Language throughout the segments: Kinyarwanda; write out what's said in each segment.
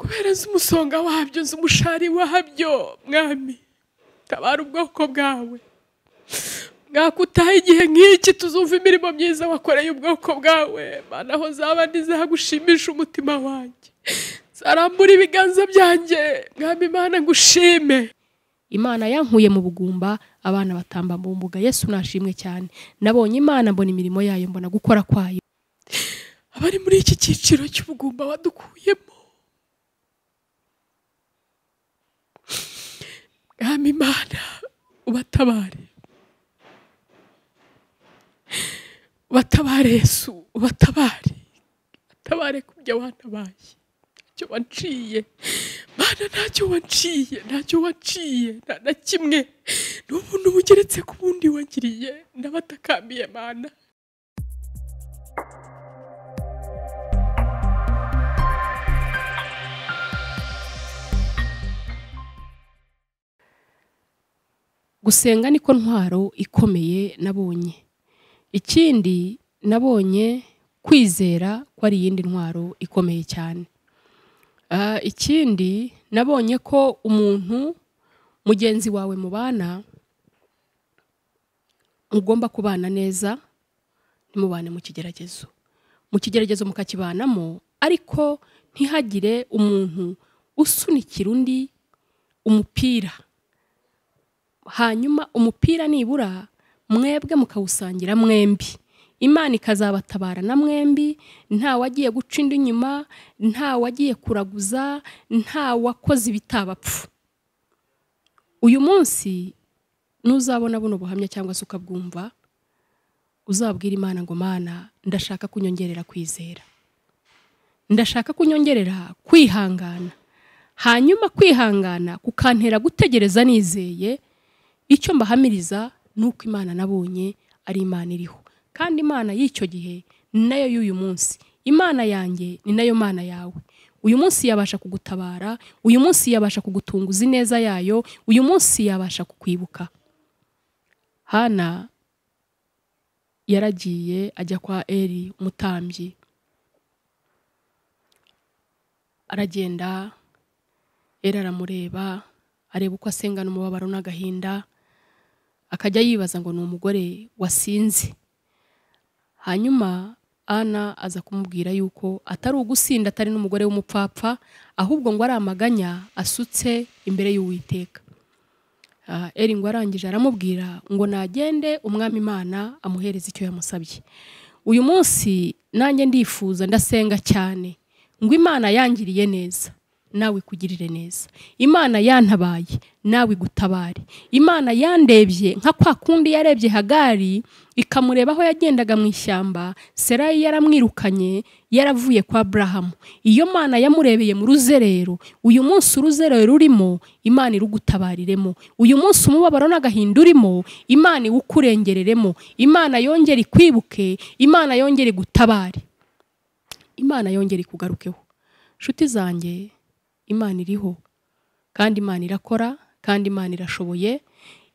ndaguhereza umusonga wabyo nzi umushari wabyo mwami tabara ubwoko bwawe mwakutaha igihe nk'iki tuzumva imirimo myiza wakoreye ubwoko bwawe Mana aho zaba ntizagushimisha umutima wanjye zarambura ibiganza byanjye mwami Mana ngushime. Imana yankuye mu bugumba abana batamba mu mbuga. Yesu nashimwe cyane. Nabonye Imana mbona imirimo yayo mbona gukora kwayo. Abari muri iki cyiciro cy'ubugumba wadukuyemo mwami Imana ubatabare Yesu ubatabare kubyo watabaye ntacyo wanciye Mana ntacyo wanciye na kimwe n'ubuntu bugeretse ku bundi wagiriye ndabatakamiye Mana. Gusenga niko ntwaro ikomeye nabonye. Ikindi nabonye kwizera ko ari yindi ntwaro ikomeye cyane. Ikindi nabonye ko umuntu mugenzi wawe mubana ugomba kubana neza nimubane mu kigeragezo. Mu kigeragezo mukakibanamo ariko ntihagire umuntu usunikira undi umupira. Hanyuma umupira nibura mwebwe mukawusangira mwembi. Imana ikazabatabara na mwembi nta wagiye guca indi nyuma, nta wagiye kuraguza, nta wakoze ibitabapfu. Uyu munsi nuzabona buno buhamya cyangwa se ukabwumva uzabwira Imana ngo Mana ndashaka kunyongerera kwizera. Ndashaka kunyongerera kwihangana. Hanyuma kwihangana kukantera gutegereza nizeye. Icyo mbahamiriza nuko Imana nabonye ari Imana iriho. Kandi Imana y'icyo gihe nayo y'uyu munsi. Imana yanjye ni nayo Mana yawe. Uyu munsi yabasha kugutabara, uyu munsi yabasha kugutunguza ineza yayo, uyu munsi yabasha kukwibuka. Hana yaragiye ajya kwa Eli umutambyi. Aragenda Eli aramureba, areba uko asengana umubabaro n'agahinda. Akajya yibaza ngo ni umugore wasinze. Hanyuma Ana aza kumubwira yuko atari ugusinda, atari n'umugore w'umupfapfa, ahubwo ngo ari amaganya asutse imbere y'Uwiteka. Eli ngo arangije aramubwira ngo nagende umwami Imana amuhereza icyo yamusabye. Uyu munsi nanjye ndifuza ndasenga cyane ngo Imana yangiriye neza nawe kugirire neza. Imana yantabaye nawe gutabare. Imana yandebye nka kwa kundi yarebye Hagari ikamureba aho yagendaga mu ishyamba, Serayi yaramwirukanye yaravuye kwa Abrahamu. Iyo Mana yamurebeye mu ruzerero, uyu munsi uruzerero rurimo Imana irugutabariremo. Uyu munsi umubabaro n'agahinda urimo Imana iwukurengereremo. Imana yongere ikwibuke, Imana yongere gutabare, Imana yongere kugarukeho. Nshuti zanjye, Imana iriho kandi Imana irakora kandi Imana irashoboye.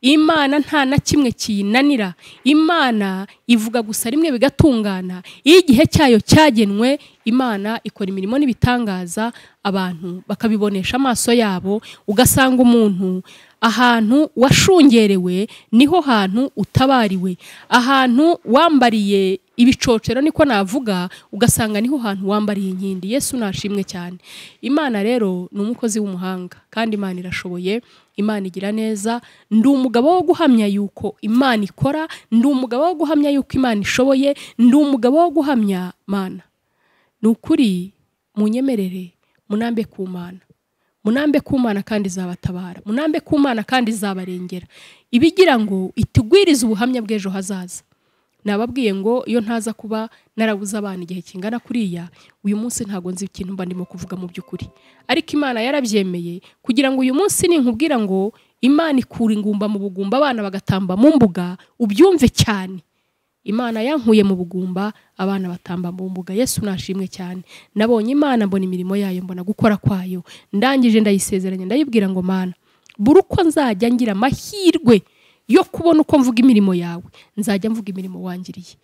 Imana nta na kimwe kiyinanira. Imana ivuga gusa rimwe bigatungana. Iyo igihe cyayo cyagenwe Imana ikora imirimo n'ibitangaza abantu bakabibonesha amaso yabo. Ugasanga umuntu ahantu washungerewe niho hantu utabariwe. Ahantu wambariye ibicocero niko navuga, ugasanga niho hantu wambariye inkindi. Yesu nashimwe cyane. Imana rero ni umukozi w'umuhanga kandi Imana irashoboye. Imana igira neza. Ndi umugabo wo guhamya yuko Imana ikora. Ndi umugabo wo guhamya yuko Imana ishoboye. Ndi umugabo wo guhamya Mana. Nukuri munyemerere munambe ku Mana. Munambe ku Mana kandi zabatabara. Munambe ku Mana kandi zabarengera. Ibigira ngo itugwirize ubuhamya bw'ejo hazaza. Nababwiye ngo iyo ntaza kuba narabuze abana igihe kingana kuriya, uyu munsi ntago nzi ikintu mba ndimo kuvuga mu by'ukuri. Ariko Imana yarabyemeye kugira ngo uyu munsi ninkubwira ngo Imana ikura ingumba mu bugumba abana bagatamba mu mbuga, ubyumve cyane. Imana yankuye mu bugumba abana batamba mu mbuga. Yesu nashimwe cyane. Nabonye Imana mbona imirimo yayo mbona gukora kwayo. Ndangije ndayisezeranya ndayibwira ngo Mana, buri uko nzajya ngira amahirwe yo kubona uko mvuga imirimo yawe, nzajya mvuga imirimo wangiriye.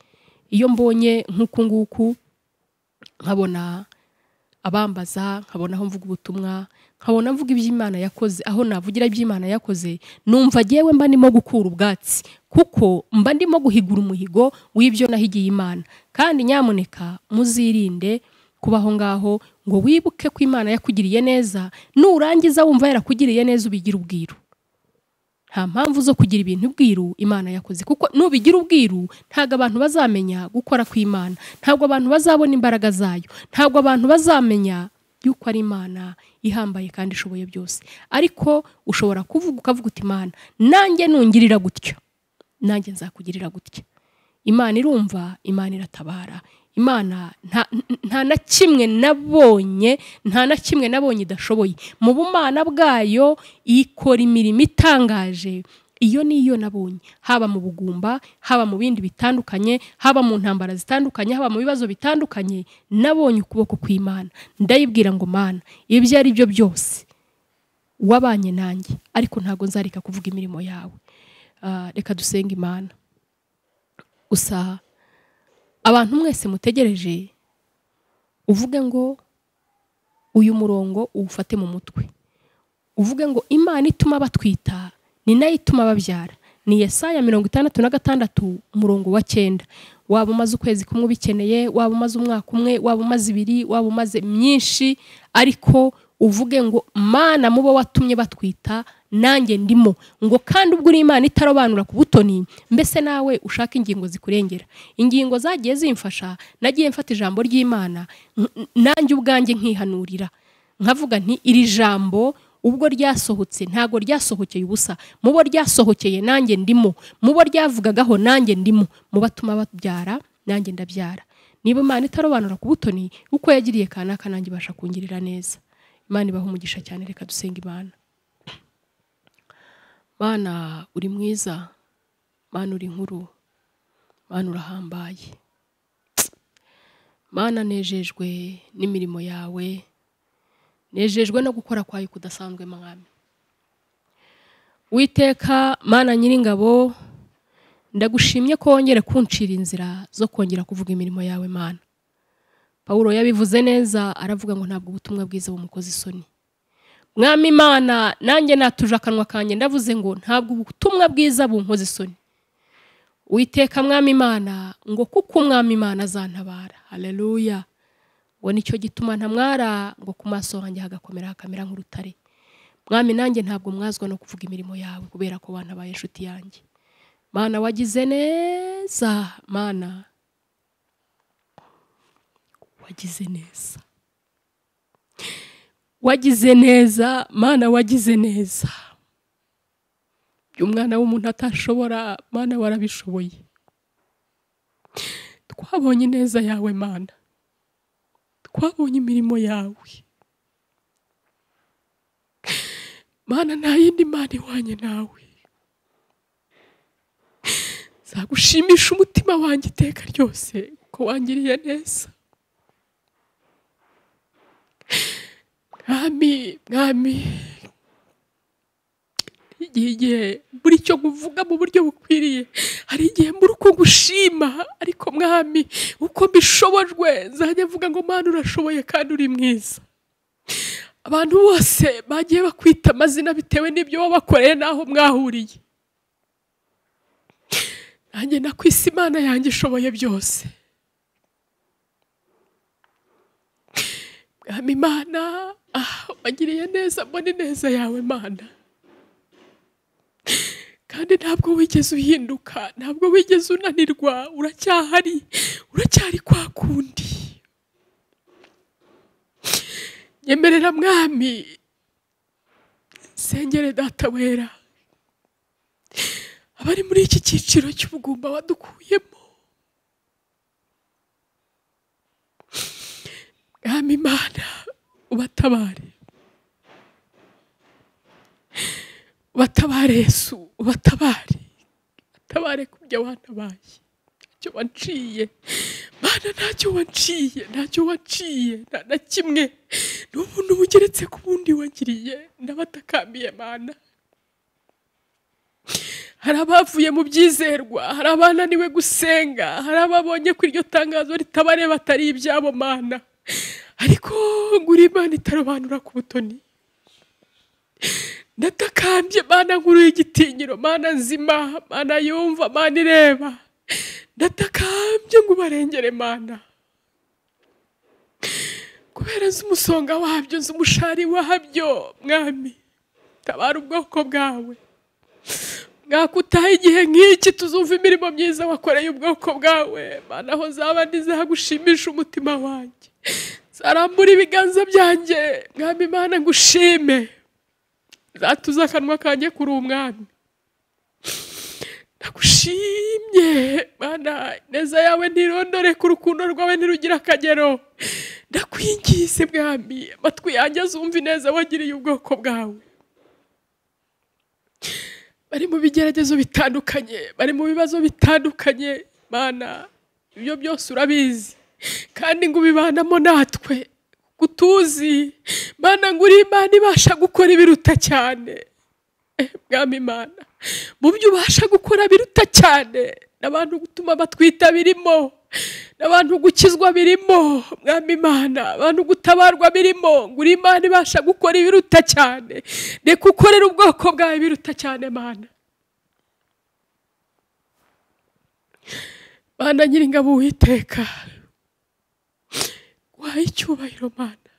Iyo mbonye nk'uku nguku nkabona abambaza nkabona aho mvuga ubutumwa, nkabona mvuga iby'Imana yakoze, aho navugira iby'Imana yakoze numva jewe mba ndimo gukura ubwatsi, kuko mba ndimo guhigura umuhigo w'ibyo nahigiye Imana. Kandi nyamuneka muzirinde kubaho ngaho ngo wibuke ko Imana yakugiriye neza, nurangiza wumva yarakugiriye neza ubigira ubwiru. Nta mpamvu zo kugira ibintu ubwiru Imana yakoze, kuko nubigira ubwiru ntago abantu bazamenya gukora kw'Imana, ntabwo abantu bazabona imbaraga zayo, ntabwo abantu bazamenya yuko ari Imana ihambaye kandi ishoboye byose. Ariko ushobora kuvuga ukavuga uti Imana nanjye nungirira gutya, nanjye nzakugirira gutya. Imana irumva, Imana iratabara. Imana nta na kimwe nabonye idashoboye. Mu bumana bwayo ikora imirimo itangaje. Iyo niyo nabonye, haba mu bugumba, haba mu bindi bitandukanye, haba mu ntambara zitandukanye, haba mu bibazo bitandukanye, nabonye ukuboko kw'Imana. Ndayibwira ngo Mana, ibyo ari byo byose wabanye nanjye, ariko ntago nzareka kuvuga imirimo yawe. Reka dusenge Imana. Gusa abantu mwese mutegereje uvuge ngo uyu murongo uwufate mu mutwe, uvuge ngo Imana ituma batwita ni nayo ituma babyara. Ni Yesaya 66 umurongo wa 9. Waba umaze ukwezi kumwe ubikeneye, waba umaze umwaka umwe, waba umaze 2, waba umaze myinshi, ariko uvuge ngo Mana mubo watumye batwita nanjye ndimo. Ngo kandi ubwo uri Imana itarobanura ku butoni, mbese nawe ushaka ingingo zikurengera. Ingingo zagiye zimfasha, nagiye mfata ijambo ry'Imana nanjye ubwanjye nkihanurira, nkavuga nti iri jambo ubwo ryasohotse ntago ryasohokeye ubusa, mubo ryasohokeye nanjye ndimo, mubo ryavugagaho nanjye ndimo, mubatuma babyara nanjye ndabyara. Niba Imana itarobanura ku butoni, uko yagiriye kanaka nanjye basha kungirira neza. Imana ibaho umugisha cyane. Reka dusenga Imana. Mana uri mwiza, Mana uri nkuru, Mana urahambaye. Mana nejejwe n'imirimo yawe, nejejwe no gukora kwayo kudasanzwe Mwami. Uwiteka Mana nyiringabo, ndagushimye ko wongere kuncira inzira zo kongera kuvuga imirimo yawe Mana. Paulo yabivuze neza, aravuga ngo ntabwo ubutumwa bwiza bumukoze isoni. Mwami Imana, nanjye natuje akanwa kanjye ndavuze ngo ntabwo ubutumwa bwiza bunkoze isoni. Uwiteka Mwami Imana, ngo kuko Umwami Imana azantabara. Haleluya. Ngo nicyo gituma ntamwara, ngo ku maso hanjye hagakomera hakamera nk'urutare. Mwami nanjye ntabwo mwazwa no kuvuga imirimo yawe, kubera ko wantabaye inshuti yanjye. Mana wagize neza, Mana wagize neza. Wagize neza, Mana wagize neza. Umwana w'umuntu atashobora, Mana warabishoboye. Twabonye neza yawe Mana, twabonye imirimo yawe Mana, nta yindi Mana ihwanye nawe. Zagushimisha umutima wanjye iteka ryose ko wangiriye neza. Mwami, igihe buri cyo kuvuga mu buryo bukwiriye, hari igihe mbura uko gushima, ariko Mwami uko mbishobojwe nzajya mvuga ngo Mana urashoboye kandi uri mwiza. Abantu bose bagiye bakwita amazina bitewe n'ibyo wabakoreye naho mwahuriye. Nanjye nakwise Imana yanjye ishoboye byose. Mwami Imana, wagiriye neza, mbone neza yawe Mana. Kandi ntabwo wigeze uhinduka, ntabwo wigeze unanirwa, uracyari kwa kundi. Nyemerera Mwami, sengere Data wera, abari muri iki cyiciro cy'ubugumba wadukuyemo. Mwami Imana, ubatabare Yesu, ubatabare kubyo wantabaye. Ntacyo wanciye Mana, ntacyo wanciye na kimwe. N'ubuntu bugeretse ku bundi wagiriye, ndabatakamiye Mana. Hari abavuye mu byizerwa, hari abananiwe gusenga, hari ababonye ko iryo tangazo ritabareba atari ibyabo Mana. Ariko ngo uri Imana itarobanura ku butoni. Ndatakambye Mana nkuru y'igitinyiro, Mana nzima, Mana yumva, Mana ireba. Ndatakambye ngo ubarengere Mana, kubera nzi umusonga wabyo, nzi umushari wabyo. Mwami tabara ubwoko bwawe. Mwakutaha igihe nk'iki tuzumva imirimo myiza wakoreye ubwoko bwawe Mana, aho zaba ntizagushimisha umutima wanjye, zarambura ibiganza byanjye Mwami Mana ngushime, zatuza akanwa kanjye kuri umwami. Ndagushimye Mana, neza yawe ntirondore, ku rukundo rwawe ntirugira akagero. Ndakwingize Mwami, amatwi yanjye azumva ineza wagiriye ubwoko bwawe. Bari mu bigeragezo bitandukanye, bari mu bibazo bitandukanye Mana, ibyo byose urabizi kandi ngo ubibanamo natwe, gutuzi Mana ngo uri Imana ibasha gukora ibiruta cyane. Mwami Mana, mu byo ubasha gukora biruta cyane, n'abantu gutuma batwita birimo, n'abantu gukizwa birimo. Mwami Mana, abantu gutabarwa birimo, ngo uri Imana ibasha gukora ibiruta cyane. Reka ukorera ubwoko bwawe biruta cyane Mana. Mana Nyiringabo Uwiteka, waha icyubahiro Mana,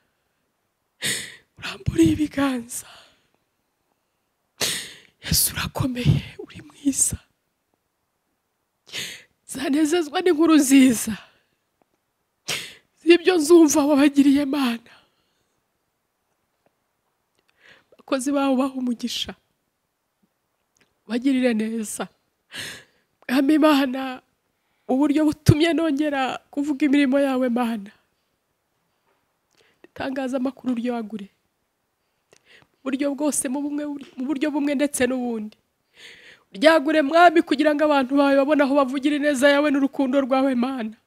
uramburiye ibiganza. Yesu urakomeye, uri mwiza, zanezezwa n'inkuru nziza z'ibyo nzumva wabagiriye Mana. Bakozi bawe baha umugisha, bagirire neza Mwami Mana, uburyo butumye nongera kuvuga imirimo yawe Mana. Tangaza amakuru ryagure buryo bwose, mu buryo bumwe ndetse n'ubundi. Ryagure Mwami, kugira ngo abantu bawe babone aho bavugira ineza yawe n'urukundo rwawe Mana,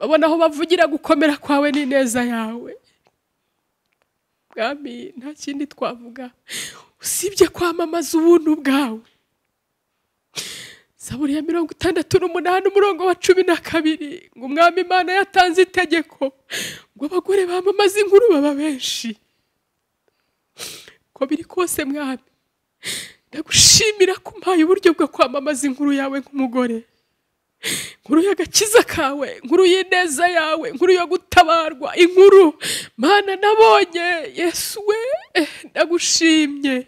babone aho bavugira gukomera kwawe n'ineza yawe. Mwami, nta kindi twavuga usibye kwamamaza ubuntu bwawe. Zaburi ya 68 umurongo wa 12, ngo Umwami Imana yatanze itegeko ngo abagore bamamaze inkuru baba benshi. Ko biri kose Mwami, ndagushimira ko umpaye uburyo bwo kwamamaza inkuru yawe nk'umugore, inkuru y'agakiza kawe, inkuru y'ineza yawe, inkuru yo gutabarwa, inkuru Mana nabonye. Yesu we, ndagushimye,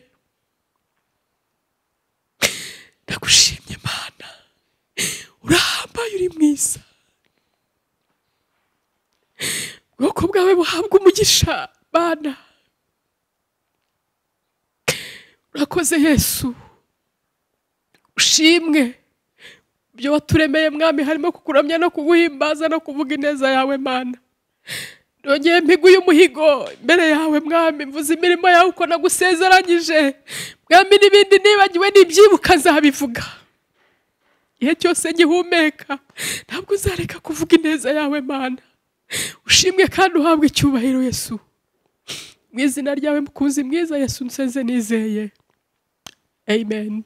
ndagushimye Mana, urahambaye, uri mwiza. Ubwoko bwawe buhabwa umugisha Mana. Urakoze Yesu, ushimwe. Ibyo waturemeye Mwami harimo kukuramya no kuguhimbaza no kuvuga ineza yawe Mana. Nongeye mpiguye umuhigo imbere yawe Mwami, mvuze imirimo yawe uko nagusezeranyije Mwami, n'ibindi nibagiwe n'ibyibuka nzabivuga. Igihe cyose ngihumeka ntabwo uzareka kuvuga ineza yawe Mana. Ushimwe kandi uhabwe icyubahiro Yesu. Mu izina ryawe mukunzi mwiza Yesu nsenze nizeye. Amen.